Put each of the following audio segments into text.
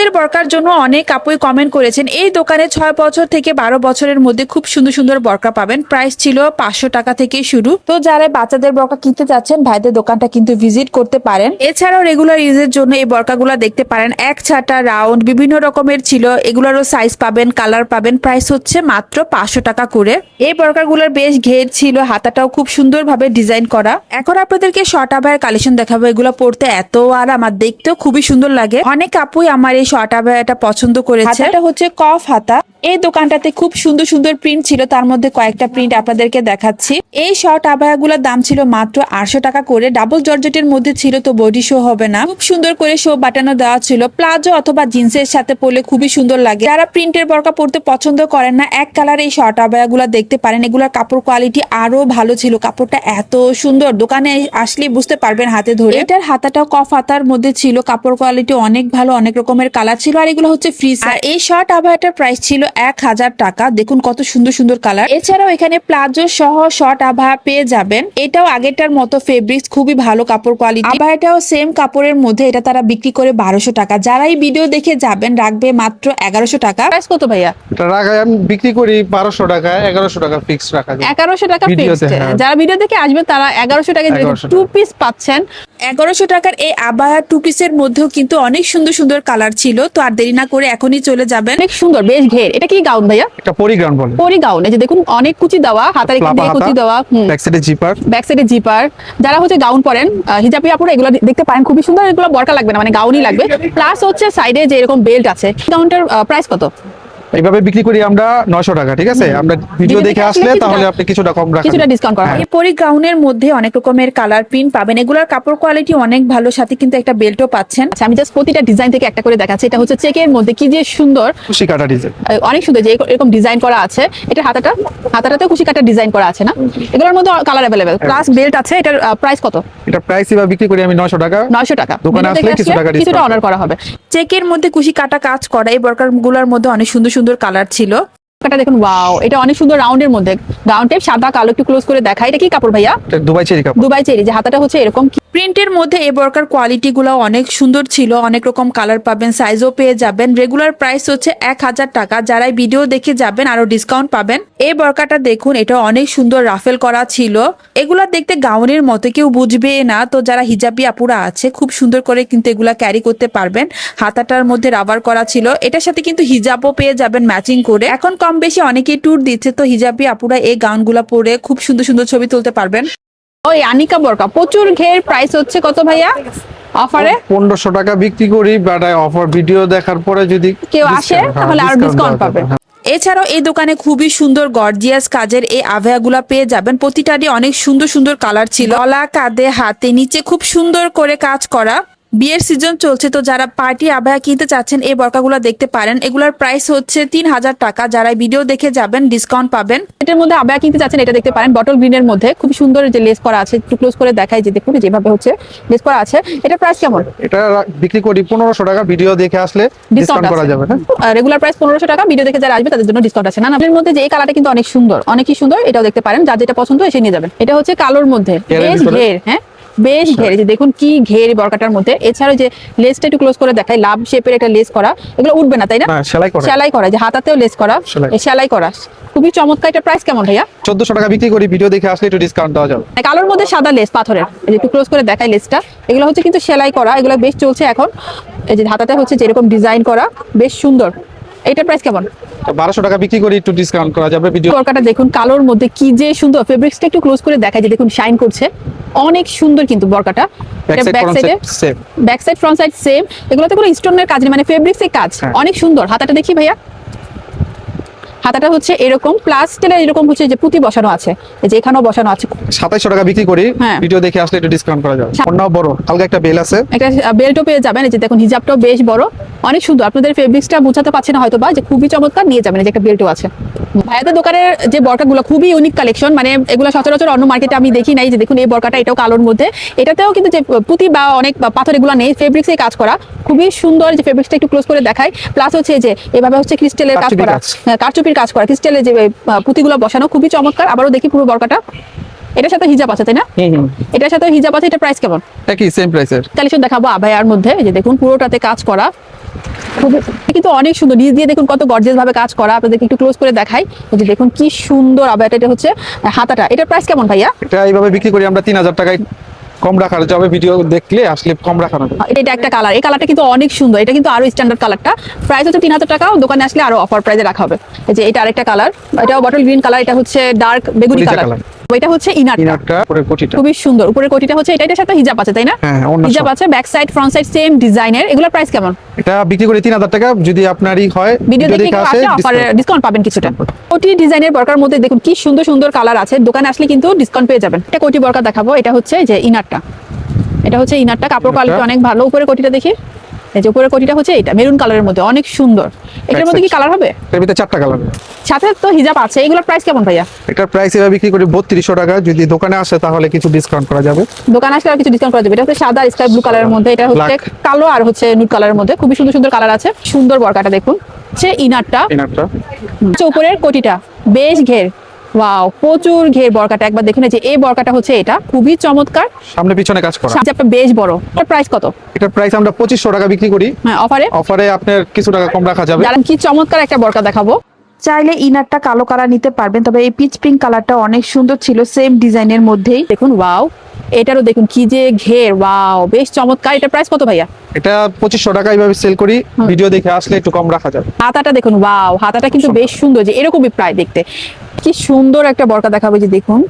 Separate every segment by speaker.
Speaker 1: বাচ্চাদের বরকার জন্য অনেক আপুই কমেন্ট করেছেন। এই দোকানে 6 বছর থেকে 12 বছরের মধ্যে খুব সুন্দর সুন্দর বরকা পাবেন। প্রাইস ছিল 500 টাকা থেকে শুরু। তো যারা বাচ্চাদের বরকা কিনতে যাচ্ছেন ভাইদের দোকানটা কিন্তু ভিজিট করতে পারেন। এছাড়াও রেগুলার ইউজের জন্য এই বরকাগুলো দেখতে পারেন, এক ছাটা রাউন্ড বিভিন্ন রকমের ছিল। এগুলোরও সাইজ পাবেন, কালার পাবেন। প্রাইস হচ্ছে মাত্র 500 টাকা করে। এই বরকাগুলোর বেশ ঘের ছিল, হাতাটাও খুব সুন্দরভাবে ডিজাইন করা। এখন আপনাদেরকে শর্ট আবায়ের কালেকশন দেখাবো। এগুলো পড়তে এত আরাম আর দেখতেও খুবই সুন্দর লাগে। অনেক আপুই আমার এই শর্ট আবায়াটা পছন্দ করেছে। এটা হচ্ছে কফ হাতা। এই দোকানটাতে খুব সুন্দর সুন্দর প্রিন্ট ছিল, তার মধ্যে কয়েকটা প্রিন্ট আপনাদেরকে দেখাচ্ছি। এই শর্ট আবায়াগুলোর দাম ছিল মাত্র 800 টাকা করে। ডাবল জর্জেটের মধ্যে ছিল, তো বডি শো হবে না। খুব সুন্দর করে শো বাটানো দেওয়া ছিল। প্লাজো অথবা জিন্সের সাথে পরলে খুবই সুন্দর লাগে। যারা প্রিন্টের বরকা পরতে পছন্দ করেন না, এক কালার এই শর্ট আবায়াগুলো দেখতে পারেন। এগুলোর কাপড় কোয়ালিটি আরো ভালো ছিল। কাপড়টা এত সুন্দর, দোকানে আসলে বুঝতে পারবেন হাতে ধরে। এটার হাতাটাও কফ হাতার মধ্যে ছিল। কাপড় কোয়ালিটি অনেক ভালো, অনেক রকমের কালার ছিল। আর এগুলো হচ্ছে ফ্রি সাইজ। আর এই শর্ট আবায়াটার প্রাইস ছিল 1000 টাকা। দেখুন কত সুন্দর সুন্দর কালার। এছাড়াও এখানে প্লাজো সহ শর্ট আবায়া পেয়ে যাবেন। এটাও আগেরটার মতো ফেব্রিক্স, খুবই ভালো কাপড় কোয়ালিটি। আবায়াটাও সেম কাপড়ের মধ্যে। এটা তারা বিক্রি করে 1200 টাকা। যারা এই ভিডিও দেখে যাবেন রাখবে মাত্র 1100 টাকা। প্রাইস কত ভাইয়া?
Speaker 2: এটা রাখা আমি বিক্রি করি 1200 টাকা, 1100 টাকা ফিক্স রাখা যায়।
Speaker 1: 1100 টাকা ফিক্সড। যারা ভিডিও দেখে আসবে তারা 1100 টাকা টু পিস পাচ্ছেন। 1100 টাকার এই আবায়া টু পিসের মধ্যেও কিন্তু অনেক সুন্দর সুন্দর কালার ছিল। তো আর দেরি না করে এখনই চলে যাবেন। অনেক সুন্দর, বেশ ঘের। এটা কি গাউন ভাইয়া?
Speaker 2: এটা পরি গাউন বলে।
Speaker 1: পরি গাউন। এই যে দেখুন অনেক কুচি দেওয়া, হাতার এখানে কুচি দেওয়া,
Speaker 2: ব্যাক সাইডে জিপার।
Speaker 1: ব্যাক সাইডে জিপার। যারা হচ্ছে গাউন পরেন, হিজাবি আপুরা এগুলো দেখতে পারেন, খুবই সুন্দর। এগুলো বরকা লাগবে না, মানে গাউনই লাগবে। প্লাস হচ্ছে সাইডে যে এরকম বেল্ট আছে। গাউনটার প্রাইস কত?
Speaker 2: এইভাবে বিক্রি করি আমরা 900 টাকা। ঠিক আছে, আমরা ভিডিও দেখে আসলে তাহলে আপনি কিছুটা কম রাখবেন,
Speaker 1: কিছুটা ডিসকাউন্ট করা হবে। এই পরি গাউনের মধ্যে অনেক রকমের কালার প্রিন্ট পাবেন। এগুলোর কাপড় কোয়ালিটি অনেক ভালো, সাথে কিন্তু একটা বেল্টও পাচ্ছেন। আচ্ছা, আমি জাস্ট প্রতিটা ডিজাইন থেকে একটা করে দেখাচ্ছি। এটা হচ্ছে চেকের মধ্যে, কি যে সুন্দর
Speaker 2: খুশি কাটা ডিজাইন,
Speaker 1: অনেক সুন্দর যে এরকম ডিজাইন করা আছে। এটা হাতাটাতে খুশি কাটা ডিজাইন করা আছে না? এগুলোর মধ্যে কালার अवेलेबल, প্লাস বেল্ট আছে। এটার প্রাইস কত?
Speaker 2: এটা প্রাইস এবার বিক্রি করি আমি 900 টাকা।
Speaker 1: 900 টাকা।
Speaker 2: দোকানে আসলে কিছুটা
Speaker 1: অর্ডার করা হবে। চেকের মধ্যে কুশি কাটা কাজ করা। এই বরকারগুলোর মধ্যে অনেক সুন্দর সুন্দর কালার ছিল। দেখুন, ওয়াও, এটা অনেক সুন্দর রাউন্ডের মধ্যে। গাউন টাইপ, সাদা কালো। একটু ক্লোজ করে দেখাই। এটা কি কাপড় ভাইয়া?
Speaker 2: দুবাই চেরি কাপড়।
Speaker 1: Dubai cherry. যে হাতাটা হচ্ছে এরকম প্রিন্টের মধ্যে। এই বরকার কোয়ালিটি গুলো অনেক সুন্দর ছিল। অনেক রকম কালার পাবেন, সাইজও পেয়ে যাবেন। রেগুলার প্রাইস হচ্ছে 1000 টাকা। যারা ভিডিও দেখে যাবেন আরো ডিসকাউন্ট পাবেন। এই বরকাটা দেখুন, এটা অনেক সুন্দর রাফেল করা ছিল। এগুলা দেখতে গাউনের মতো, কেউ বুঝবে না। তো যারা হিজাবি আপুরা আছে, খুব সুন্দর করে কিন্তু এগুলা ক্যারি করতে পারবেন। হাতাটার মধ্যে রাবার করা ছিল। এটার সাথে কিন্তু হিজাবও পেয়ে যাবেন ম্যাচিং করে। এখন কম বেশি অনেকেই ট্যুর দিচ্ছে, তো হিজাবি আপুরা এই গাউনগুলা পরে খুব সুন্দর সুন্দর ছবি তুলতে পারবেন। ওই আনিকা বরকা প্রচুর ঘের। প্রাইস হচ্ছে কত ভাইয়া অফারে?
Speaker 2: 1500 টাকা বিক্রি করি, বাট অফার ভিডিও দেখার পরে যদি
Speaker 1: কেউ আসে তাহলে আরো ডিসকাউন্ট পাবে। এছাড়াও এই দোকানে খুবই সুন্দর গর্জিয়াস কাজের এই আভায়াগুলা পেয়ে যাবেন। প্রতিটারই অনেক সুন্দর সুন্দর কালার ছিল। গলা, কাঁধে, হাতে, নিচে খুব সুন্দর করে কাজ করা। বিয়ের সিজন চলছে, তো যারা পার্টি আভায়া কিনতে চাচ্ছেন এই বরকাগুলো দেখতে পারেন। এগুলোর প্রাইস হচ্ছে 3000 টাকা। যারা ভিডিও দেখে যাবেন ডিসকাউন্ট পাবেন। এটার মধ্যে আভায়া কিনতে চাচ্ছেন, এটা দেখতে পারেন বটল গ্রিনের মধ্যে। খুব সুন্দর যে লেস করা আছে। একটু ক্লোজ করে দেখাই, যে দেখুন যেভাবে হচ্ছে লেস করা আছে। এটা প্রাইস কেমন?
Speaker 2: এটা বিক্রি করি 1500 টাকা। ভিডিও দেখে আসলে ডিসকাউন্ট করা যাবে।
Speaker 1: রেগুলার প্রাইস 1500 টাকা। ভিডিও দেখে যারা আসবে তাদের জন্য ডিসকাউন্ট আছে। না, এর মধ্যে যে এই কালারটা কিন্তু অনেক সুন্দর, অনেকই সুন্দর। এটাও দেখতে পারেন, যার যেটা পছন্দ এসে নিয়ে যাবেন। এটা হচ্ছে কালোর মধ্যে, বেশ ঘের। হ্যাঁ, বেশ ঘের। যে দেখুন কি ঘের বরকাটার মধ্যে। এছাড়াও যে লেসটা একটু ক্লোজ করে দেখাই, লাভ শেপের একটা লেস করা। এগুলো উঠবে না, তাই না? সেলাই করা, যে হাতাতেও লেস করা, সেলাই করা। খুবই চমৎকার। এটা প্রাইস কেমন ভাইয়া?
Speaker 2: 1400 টাকা বিক্রি করি। ভিডিও দেখে আসলে একটু ডিসকাউন্ট দেওয়া যাবে।
Speaker 1: কালোর মধ্যে সাদা লেস পাথরের। এই যে একটু ক্লোজ করে দেখাই লেসটা। এগুলো হচ্ছে কিন্তু সেলাই করা। এগুলো বেশ চলছে এখন। এই যে হাতাতে হচ্ছে যে এরকম ডিজাইন করা, বেশ সুন্দর। এইটার প্রাইস কেমন?
Speaker 2: 1200 টাকা বিক্রি করি, একটু ডিসকাউন্ট করা যাবে। ভিডিও
Speaker 1: বরকাটা দেখুন কালোর মধ্যে, কি যে সুন্দর। ফেব্রিক্সটা একটু ক্লোজ করে দেখাই, যে দেখুন শাইন করছে। অনেক সুন্দর কিন্তু বরকাটা। Back side front side same. এগুলোতে কোনো স্টোনের কাজ নেই, মানে ফেব্রিক্সের কাজ। অনেক সুন্দর। হাতাটা দেখি ভাইয়া। হাতাটা হচ্ছে এরকম, প্লাস এরকম হচ্ছে যে পুঁতি বসানো আছে, যে এখানেও বসানো আছে।
Speaker 2: 2700 টাকা বিক্রি করি। ভিডিও দেখে আসলে একটু ডিসকাউন্ট করা যাবে। অন্য বড় হালকা একটা বেল আছে,
Speaker 1: একটা বেল্টও পেয়ে যাবেন। এই যে দেখুন হিজাবটাও বেশ বড়, অনেক সুন্দর। আপনাদের ফেব্রিক্সটা বোঝাতে পারছি না হয়তো বা, যে খুবই চমৎকার। নিয়ে যাবেন, যে একটা বেল্টও আছে। ভাইয়াদের দোকানের যে বরকাগুলো খুবই ইউনিক কালেকশন, মানে এগুলো সচরাচর অন্য মার্কেটে আমি দেখি নাই। যে দেখুন এই বরকাটা, এটাও কালোর মধ্যে। এটাতেও কিন্তু যে পুঁতি বা অনেক পাথর এগুলো নেই, ফেব্রিক্সে কাজ করা। খুবই সুন্দর। যে ফেব্রিক্সটা একটু ক্লোজ করে দেখাই। প্লাস হচ্ছে যে এভাবে হচ্ছে ক্রিস্টালের কাজ করা, কারচুপির কাজ করা, ক্রিস্টালের যে পুঁতিগুলো বসানো, খুবই চমৎকার। আবারও দেখি পুরো বরকাটা। এটার সাথে হিজাব আছে, তাই না? এটার সাথে হিজাব আছে। এটা প্রাইস কেমন?
Speaker 2: একই সেম প্রাইসের
Speaker 1: কালেকশন দেখাবো আভায়ার মধ্যে। এই যে দেখুন পুরোটাতে কাজ করা,
Speaker 3: কিন্তু অনেক সুন্দর, নিচ দিয়ে দেখুন কত গর্জিয়াস ভাবে কাজ করা। আপনাদেরকে একটু ক্লোজ করে দেখাই, এই যে দেখুন কি সুন্দর আবার। এটা হচ্ছে হাতাটা, এটার প্রাইস কেমন ভাইয়া?
Speaker 2: এটা এইভাবে বিক্রি করি আমরা 3000 টাকায়, কম রাখার যাবে, ভিডিও দেখলে আসলে কম রাখানো যাবে।
Speaker 3: এটা একটা কালার, এই কালারটা কিন্তু অনেক সুন্দর, এটা কিন্তু আরো স্ট্যান্ডার্ড কালারটা। প্রাইস হচ্ছে 3000 টাকা, দোকানে আসলে আরো অফার প্রাইসে রাখা হবে। এই যে এটা আরেকটা কালার, এটাও বটল গ্রিন কালার, এটা হচ্ছে ডার্ক বেগুনি
Speaker 2: কলিজা
Speaker 3: কালার।
Speaker 2: কালার।
Speaker 3: এটা হচ্ছে ইনারটা,
Speaker 2: ইনারটা পরে কোটিটা
Speaker 3: খুবই সুন্দর। উপরের কোটিটা হচ্ছে এটার সাথে হিজাব আছে, তাই না?
Speaker 2: হ্যাঁ, অন্য
Speaker 3: হিজাব
Speaker 2: সব।
Speaker 3: আছে, back side front side same ডিজাইনের। এগুলোর প্রাইস কেমন?
Speaker 2: এটা বিক্রি করি 3000 টাকা, যদি আপনারই হয়
Speaker 3: ভিডিও দেখে
Speaker 2: দেখে
Speaker 3: কেউ
Speaker 2: আসে
Speaker 3: আসলে অফারে ডিসকাউন্ট পাবেন কিছুটা। কোটি ডিজাইনের বরকার মধ্যে দেখুন কি সুন্দর সুন্দর কালার আছে, দোকানে আসলে কিন্তু ডিসকাউন্ট পেয়ে যাবেন। এটা কোটি বরকা দেখাবো, এটা হচ্ছে যে ইনারটা, এটা হচ্ছে ইনারটা, কাপড় কোয়ালিটি অনেক ভালো। উপরে কোটিটা দেখি, এই যে উপরের কোটিটা হচ্ছে এটা মেরুন কালারের মধ্যে, অনেক সুন্দর। এটার মধ্যে কি কালার হবে?
Speaker 2: এর ভিতরে 4টা কালার।
Speaker 3: সাথে তো হিজাব আছে। এগুলোর প্রাইস কেমন ভাইয়া?
Speaker 2: এটার প্রাইস এবার বিক্রি করি 3200 টাকা, যদি দোকানে আসে তাহলে কিছু ডিসকাউন্ট করা যাবে।
Speaker 3: দোকানে আসলে আর কিছু ডিসকাউন্ট করা যাবে। এটা হচ্ছে সাদা স্কাই ব্লু কালারের মধ্যে, এটা হচ্ছে
Speaker 2: Black।
Speaker 3: কালো আর হচ্ছে নুড কালারের মধ্যে, খুবই সুন্দর সুন্দর কালার আছে। সুন্দর বরকাটা দেখুন, হচ্ছে ইনারটা,
Speaker 2: ইনারটা
Speaker 3: হচ্ছে উপরের কোটিটা বেশ ঘের, ওয়াও প্রচুর ঘের বরকাটা। একবার দেখুন, এই যে এই বরকাটা হচ্ছে এটা খুবই চমৎকার,
Speaker 2: সামনে পিছনে কাজ করা।
Speaker 3: সাজাটা বেশ বড়। এটার প্রাইস কত?
Speaker 2: এটার প্রাইস আমরা 2500 টাকা বিক্রি করি,
Speaker 3: হ্যাঁ অফারে।
Speaker 2: অফারে আপনার কিছু টাকা কম রাখা যাবে।
Speaker 3: জানেন কি চমৎকার একটা বরকা দেখাবো।
Speaker 1: চাইলে ইনারটা কালো কালার নিতে পারবেন, তবে এই পিচ পিঙ্ক কালারটা অনেক সুন্দর ছিল, সেম ডিজাইনের মধ্যেই।
Speaker 3: দেখুন ওয়াও, এটারও দেখুন কি যে ঘের, ওয়াও বেশ চমৎকার। এটা প্রাইস কত ভাইয়া?
Speaker 2: এটা 2500 টাকা এইভাবে সেল করি, ভিডিও দেখে আসলে একটু কম রাখা যাবে।
Speaker 3: হাতাটা দেখুন, ওয়াও হাতাটা কিন্তু বেশ সুন্দর, যে এরকমই প্রায় দেখতে। কি সুন্দর একটা বরকা দেখাবো, যে দেখুন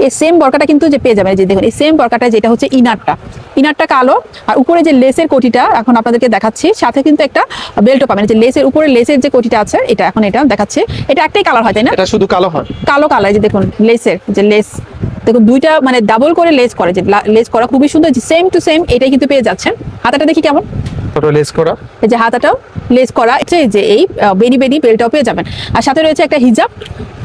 Speaker 3: এই সেম বরকাটা কিন্তু যে পেয়ে যাবেন। এই যে দেখুন এই সেম বরকাটা, যেটা হচ্ছে ইনারটা, ইনারটা কালো, আর উপরে যে লেসের কোটিটা এখন আপনাদেরকে দেখাচ্ছি, সাথে কিন্তু একটা বেল্টও পাবেন। যে লেসের উপরে লেসের যে কোটিটা আছে, এটা এখন এটা দেখাচ্ছে। এটা একটাই কালার হয়, তাই না?
Speaker 2: এটা শুধু কালো হয়।
Speaker 3: কালো কালার, যে দেখুন লেসের যে লেস, দেখুন দুইটা মানে ডাবল করে লেস করে, যে লেস করা খুবই সুন্দর, যে সেম টু সেম এটাই কিন্তু পেয়ে যাচ্ছেন। হাতাটা দেখি কেমন,
Speaker 2: ছোট লেস করা।
Speaker 3: এই যে হাতাটাও লেস করা, এই যে এই বেনি বেনি বেল্টটাও পেয়ে যাবেন। আর সাথে রয়েছে একটা হিজাব,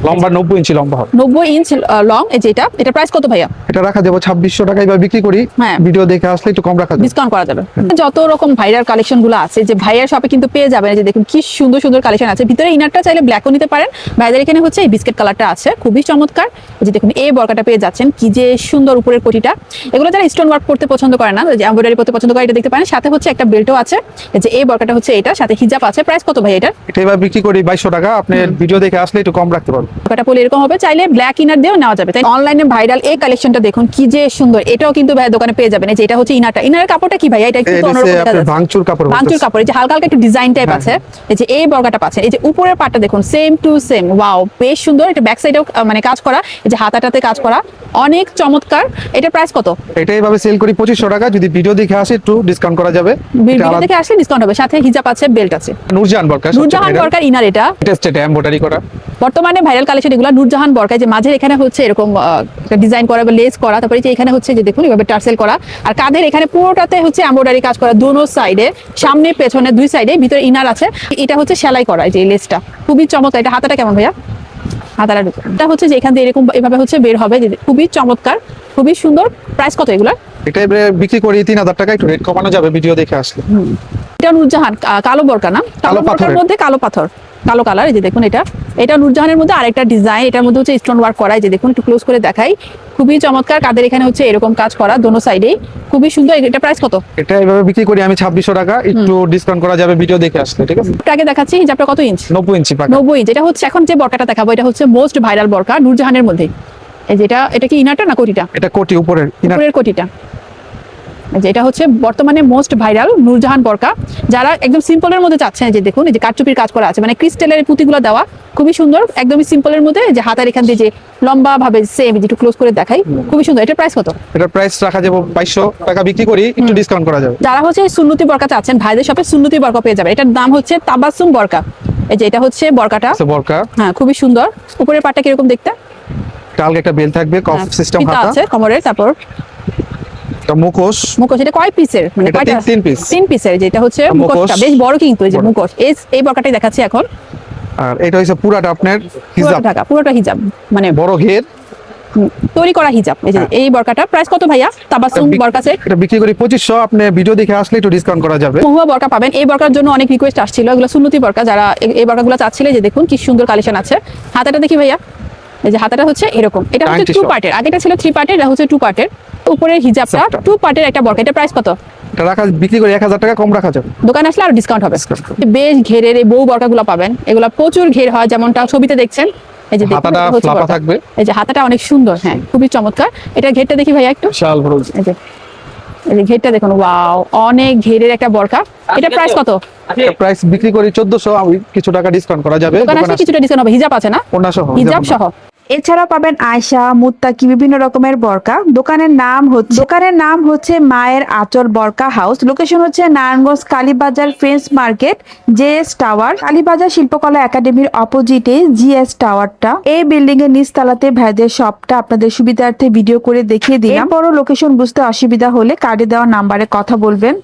Speaker 2: লম্বা 90 ইঞ্চি লম্বা হবে।
Speaker 3: 90 ইঞ্চ লং। এই যেটা, এটা প্রাইস কত ভাইয়া?
Speaker 2: এটা রাখা যাবে 2600 টাকা এবার বিক্রি করি,
Speaker 3: হ্যাঁ।
Speaker 2: ভিডিও দেখে আসলে একটু কম রাখা যাবে।
Speaker 3: ডিসকাউন্ট করা যাবে। যত রকম ভাইরাল কালেকশন গুলো আছে, যে ভাইয়ার শপে কিন্তু পেয়ে যাবেন। এই যে দেখুন কি সুন্দর সুন্দর কালেকশন আছে। ভিতরে ইনারটা চাইলে ব্ল্যাকও নিতে পারেন, ভাইদের এখানে হচ্ছে এই বিস্কিট কালারটা আছে, খুবই চমৎকার। এই যে দেখুন এই বরকাটা পেয়ে যাচ্ছেন, কি যে সুন্দর উপরের কোটিটা। এগুলো যারা স্টোন ওয়ার্ক করতে পছন্দ করে না, যে এমব্রয়ডারি করতে পছন্দ করে, এটা দেখতে পারেন। সাথে হচ্ছে একটা বেল্টও আছে। এই যে এই বরকাটা হচ্ছে এটা, সাথে হিজাব আছে। প্রাইস কত ভাই এটা?
Speaker 2: এটা এবার বিক্রি করি 2200 টাকা, আপনি ভিডিও দেখে আসলে একটু কম রাখতে পারবেন।
Speaker 3: বরকাটা পরে এরকম হবে, চাইলে ব্ল্যাক ইনার দিয়েও নেওয়া যাবে। তাই অনলাইনে ভাইরাল এই কালেকশনটা দেখুন কি যে সুন্দর, এটাও কিন্তু ভাই দোকানে পেয়ে যাবেন। এই যে এটা হচ্ছে ইনারটা, ইনারের কাপড়টা কি ভাই? এটা একটু
Speaker 2: এটা
Speaker 3: অন্যরকম দেখা
Speaker 2: আপনার
Speaker 3: যাচ্ছে।
Speaker 2: ভাঙচুর কাপড়
Speaker 3: ভাঙচুর
Speaker 2: বলতেছে।
Speaker 3: কাপড়, এই যে হালকা হালকা একটু ডিজাইন টাইপ
Speaker 2: হ্যাঁ,
Speaker 3: আছে। এই যে এই বর্গাটা পাচ্ছেন, এই যে উপরের পাটটা দেখুন সেম টু সেম, ওয়াও বেশ সুন্দর। এটা ব্যাক সাইডেও মানে কাজ করা, এই যে হাতাটাতে কাজ করা, অনেক চমৎকার। এটা প্রাইস কত?
Speaker 2: এটা এইভাবে সেল করি 2500 টাকা, যদি ভিডিও দেখে আসে একটু ডিসকাউন্ট করা যাবে। এটা
Speaker 3: ভিডিও
Speaker 2: আলাদা-
Speaker 3: দেখে আসলে ডিসকাউন্ট হবে, সাথে হিজাব আছে, বেল্ট আছে।
Speaker 2: নূরজাহান বরকা,
Speaker 3: নূরজাহান বরকার ইনার এটা।
Speaker 2: এটা এমব্রয়ডারি করা।
Speaker 3: বর্তমানে ভাইরাল কালেকশন এগুলো নূরজাহান বরকায়, যে মাঝে এখানে হচ্ছে এরকম ডিজাইন করা বা লেস করা, তারপরে যে এখানে হচ্ছে যে দেখুন এভাবে টার্সেল করা, আর কাঁধের এখানে পুরোটাতে হচ্ছে এমব্রয়ডারি কাজ করা, দোনো সাইডে, সামনে পেছনে দুই সাইডে, ভিতরে ইনার আছে। এটা হচ্ছে সেলাই করা, এই যে লেসটা খুবই চমৎকার। এটা হাতাটা কেমন ভাইয়া? হাতাটা এটা হচ্ছে যে এখান থেকে এরকম এভাবে হচ্ছে বের হবে, যে খুবই চমৎকার, খুবই সুন্দর। প্রাইস কত এগুলার?
Speaker 2: এটা এবারে বিক্রি করি 3000 টাকা, একটু রেট কমানো যাবে ভিডিও দেখে আসলে।
Speaker 3: এটা নূরজাহান কালো বরকা না, কালো বরকার
Speaker 2: পাথরের।
Speaker 3: মধ্যে কালো পাথর, কালো কালার। এই যে দেখুন এটা, এটা নূরজাহানের মধ্যে আরেকটা ডিজাইন, এটার মধ্যে হচ্ছে স্টোন ওয়ার্ক করা। এই যে দেখুন একটু ক্লোজ করে দেখাই, খুবই চমৎকার। কাদের এখানে হচ্ছে এরকম কাজ করা দোনো সাইডে, খুবই সুন্দর। এটা প্রাইস কত?
Speaker 2: এটা এইভাবে বিক্রি করি আমি 2600 টাকা, একটু ডিসকাউন্ট করা যাবে ভিডিও দেখে আসলে, ঠিক আছে।
Speaker 3: আগে দেখাচ্ছি হিজাবটা কত ইঞ্চ?
Speaker 2: 90 ইঞ্চি পাকা।
Speaker 3: 90 ইঞ্চ। এটা হচ্ছে এখন যে বরকাটা দেখাবো, এটা হচ্ছে মোস্ট ভাইরাল বরকা নূরজাহানের মধ্যে। এই যেটা, এটা কি ইনারটা না কোটিটা?
Speaker 2: এটা কোটি উপরের ইনার।
Speaker 3: উপরের কোটিটা। যেটা হচ্ছে বর্তমানে মোস্ট ভাইরাল নূরজাহান বরকা। যারা একদম সিম্পলের মধ্যে চাচ্ছেন, যে দেখুন এই যে কারচুপির কাজ করা আছে, মানে ক্রিস্টালের পুঁতিগুলো দেওয়া, খুবই সুন্দর, একদমই সিম্পলের মধ্যে। যে হাতের এখান দিয়ে যে লম্বা ভাবে সেম, একটু ক্লোজ করে দেখাই, খুবই সুন্দর। এটার প্রাইস কত?
Speaker 2: এটার প্রাইস রাখা যাবে 2200 টাকা বিক্রি করি, একটু ডিসকাউন্ট করা যাবে।
Speaker 3: যারা হচ্ছে সুন্নতি বরকা চাচ্ছেন, ভাইদের শপে সুন্নতি বরকা পেয়ে যাবে। এটার দাম হচ্ছে তাবাসসুম বরকা। এই যে এটা হচ্ছে বরকাটা,
Speaker 2: আছে বরকা।
Speaker 3: হ্যাঁ খুবই সুন্দর। উপরের পাটটা কিরকম দেখতে?
Speaker 2: কালকে একটা বেল থাকবে, কফ
Speaker 3: হ্যাঁ,
Speaker 2: সিস্টেম
Speaker 3: ফিতা
Speaker 2: হাতা,
Speaker 3: আছে কোমরের। তারপর
Speaker 2: একটা মুখোশ।
Speaker 3: মুখোশ, এটা কয় পিসের? মানে
Speaker 2: এটা
Speaker 3: কয়টা?
Speaker 2: তিন piece।
Speaker 3: 3 পিসের। যেটা হচ্ছে
Speaker 2: মুখোশ।
Speaker 3: মুখোশটা বেশ বড়, কিন্তু এই যে
Speaker 2: বড়।
Speaker 3: মুখোশ, এই বরকাটাই দেখাচ্ছি এখন।
Speaker 2: আর এটা হচ্ছে পুরাটা আপনার হিজাব,
Speaker 3: পুরোটা ঢাকা, পুরোটা হিজাব, মানে
Speaker 2: বড় ঘের।
Speaker 3: তৈরি করা হিজাব। এই যে এই বরকাটা প্রাইস কত ভাইয়া? তাবাসসুম বরকা সেট।
Speaker 2: এটা বিক্রি করি 2500, আপনি ভিডিও দেখে আসলে একটু ডিসকাউন্ট করা যাবে।
Speaker 3: মহুয়া বরকা পাবেন। এই বরকার জন্য অনেক রিকোয়েস্ট আসছিল, এগুলো সুন্নতি বরকা। যারা এই বরকাগুলো চাচ্ছিলেন, যে দেখুন কি সুন্দর কালেকশন আছে। হাতাটা দেখি ভাইয়া, এই যে হাতাটা হচ্ছে এরকম। এটা হচ্ছে 2 পার্টের, আগেটা ছিল 3 পার্টের, এটা হচ্ছে 2 পার্টের। উপরের হিজাবটা
Speaker 2: সাতটা।
Speaker 3: 2 পার্টের একটা বরকা। এটা প্রাইস কত?
Speaker 2: এটা রাখা বিক্রি করে 1000 টাকা কম রাখা যাবে।
Speaker 3: দোকানে আসলে আরো ডিসকাউন্ট হবে।
Speaker 2: Discount হবে।
Speaker 3: বেশ ঘেরের এই বউ বরকাগুলো পাবেন, এগুলা প্রচুর ঘের হয়, যেমনটা ছবিতে দেখছেন। এই যে দেখুন,
Speaker 2: হাতাটা
Speaker 3: এটা হচ্ছে
Speaker 2: ফ্লাপা
Speaker 3: বরকা।
Speaker 2: থাকবে।
Speaker 3: এই যে হাতাটা অনেক সুন্দর, হ্যাঁ খুবই চমৎকার। এটা ঘেরটা দেখি ভাইয়া একটু।
Speaker 2: বিশাল বড়।
Speaker 3: এই যে ঘেরটা দেখুন, ওয়াও, অনেক ঘেরের একটা বরকা। এটা প্রাইস কত?
Speaker 2: প্রাইস বিক্রি করি 1400, আমি কিছু টাকা ডিসকাউন্ট করা যাবে।
Speaker 3: দোকানে আসলে কিছুটা ডিসকাউন্ট হবে, হিজাব আছে না?
Speaker 2: ওনা সহ।
Speaker 3: হিজাব সহ।
Speaker 1: এছাড়া পাবেন আয়শা, মুত্তাকি, বিভিন্ন রকমের বরকা। দোকানের নাম হচ্ছে মায়ের আঁচল বরকা হাউস। লোকেশন হচ্ছে Narayanganj Kalibazar friends market, JS tower, Kalibazar শিল্পকলা একাডেমির অপোজিটে জিএস টাওয়ারটা। এই বিল্ডিং এর নিচতলাতে ভাইদের শপটা আপনাদের সুবিধার্থে ভিডিও করে দেখিয়ে দিলাম। এরপরও লোকেশন বুঝতে অসুবিধা হলে কার্ডে দেওয়া নাম্বারে কথা বলবেন।